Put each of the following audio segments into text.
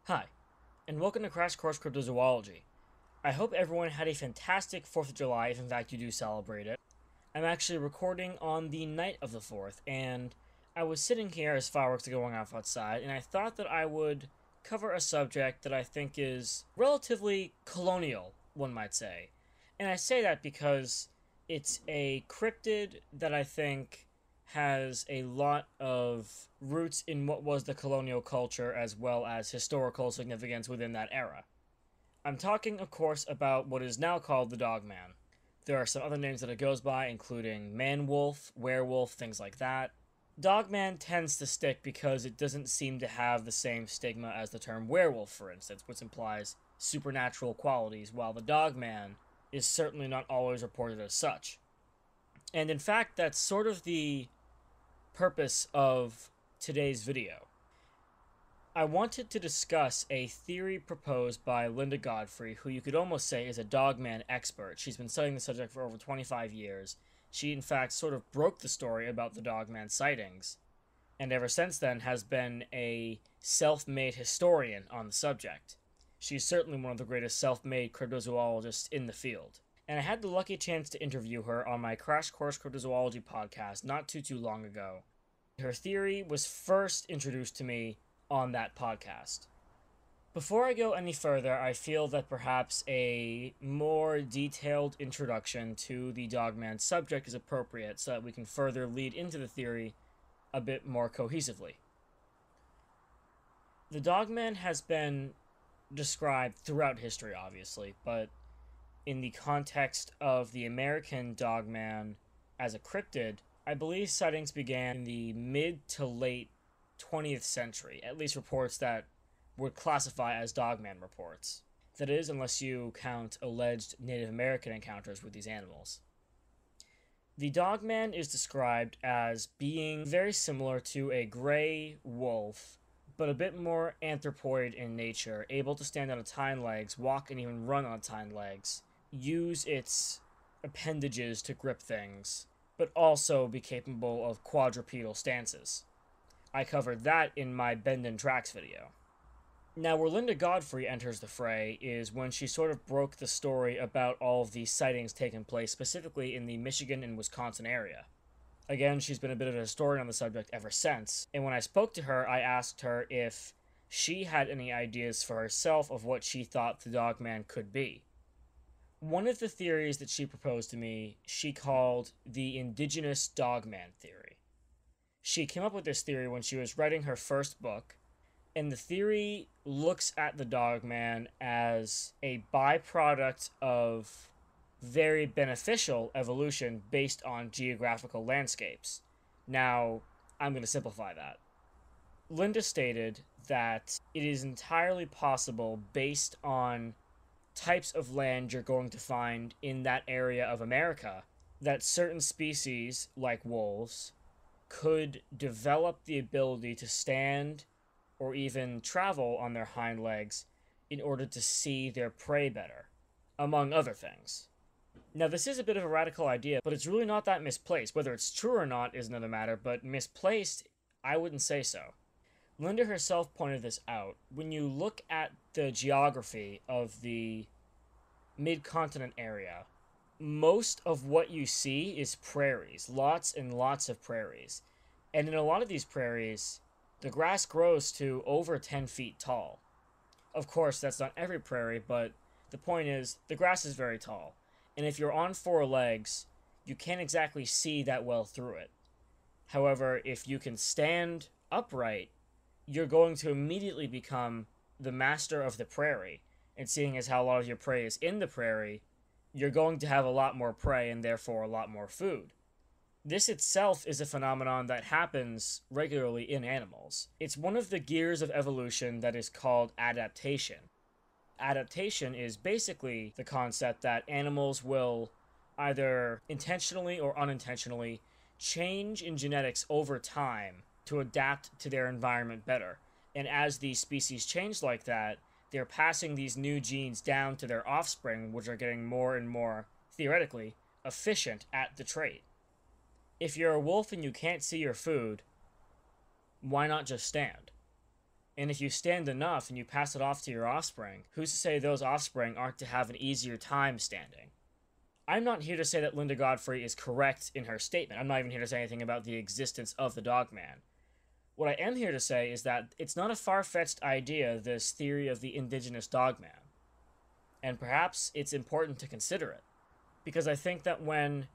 Hi, and welcome to Crash Course Cryptozoology. I hope everyone had a fantastic 4th of July, if in fact you do celebrate it. I'm actually recording on the night of the 4th, and I was sitting here as fireworks are going off outside, and I thought that I would cover a subject that I think is relatively colonial, one might say. And I say that because it's a cryptid that I think has a lot of roots in what was the colonial culture as well as historical significance within that era. I'm talking, of course, about what is now called the Dogman. There are some other names that it goes by, including man wolf, werewolf, things like that. Dogman tends to stick because it doesn't seem to have the same stigma as the term werewolf, for instance, which implies supernatural qualities, while the Dogman is certainly not always reported as such. And in fact, that's sort of the purpose of today's video. I wanted to discuss a theory proposed by Linda Godfrey, who you could almost say is a Dogman expert. She's been studying the subject for over 25 years. She, in fact, sort of broke the story about the Dogman sightings, and ever since then has been a self-made historian on the subject. She's certainly one of the greatest self-made cryptozoologists in the field. And I had the lucky chance to interview her on my Crash Course Cryptozoology podcast not too long ago. Her theory was first introduced to me on that podcast. Before I go any further, I feel that perhaps a more detailed introduction to the Dogman subject is appropriate so that we can further lead into the theory a bit more cohesively. The Dogman has been described throughout history, obviously, but in the context of the American Dogman as a cryptid, I believe sightings began in the mid to late 20th century, at least reports that would classify as Dogman reports. That is, unless you count alleged Native American encounters with these animals. The Dogman is described as being very similar to a gray wolf, but a bit more anthropoid in nature, able to stand on its hind legs, walk and even run on its hind legs, use its appendages to grip things, but also be capable of quadrupedal stances. I covered that in my Bend and Tracks video. Now, where Linda Godfrey enters the fray is when she sort of broke the story about all of these sightings taking place, specifically in the Michigan and Wisconsin area. Again, she's been a bit of a historian on the subject ever since, and when I spoke to her, I asked her if she had any ideas for herself of what she thought the Dogman could be. One of the theories that she proposed to me, she called the indigenous Dogman theory. She came up with this theory when she was writing her first book, and the theory looks at the Dogman as a byproduct of very beneficial evolution based on geographical landscapes. Now, I'm going to simplify that. Linda stated that it is entirely possible, based on types of land you're going to find in that area of America, that certain species, like wolves, could develop the ability to stand or even travel on their hind legs in order to see their prey better, among other things. Now, this is a bit of a radical idea, but it's really not that misplaced. Whether it's true or not is another matter, but misplaced, I wouldn't say so. Linda herself pointed this out. When you look at the geography of the mid-continent area, most of what you see is prairies, lots and lots of prairies. And in a lot of these prairies, the grass grows to over 10 feet tall. Of course, that's not every prairie, but the point is, the grass is very tall. And if you're on four legs, you can't exactly see that well through it. However, if you can stand upright, you're going to immediately become the master of the prairie. And seeing as how a lot of your prey is in the prairie, you're going to have a lot more prey and therefore a lot more food. This itself is a phenomenon that happens regularly in animals. It's one of the gears of evolution that is called adaptation. Adaptation is basically the concept that animals will either intentionally or unintentionally change in genetics over time to adapt to their environment better. And as these species change like that, they're passing these new genes down to their offspring, which are getting more and more, theoretically, efficient at the trait. If you're a wolf and you can't see your food, why not just stand? And if you stand enough and you pass it off to your offspring, who's to say those offspring aren't to have an easier time standing? I'm not here to say that Linda Godfrey is correct in her statement. I'm not even here to say anything about the existence of the Dogman. What I am here to say is that it's not a far-fetched idea, this theory of the indigenous Dogman. And perhaps it's important to consider it. Because I think that when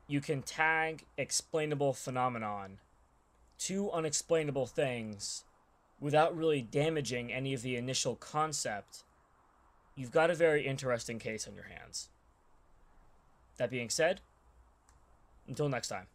you can tag explainable phenomenon to unexplainable things without really damaging any of the initial concept, you've got a very interesting case on your hands. That being said, until next time.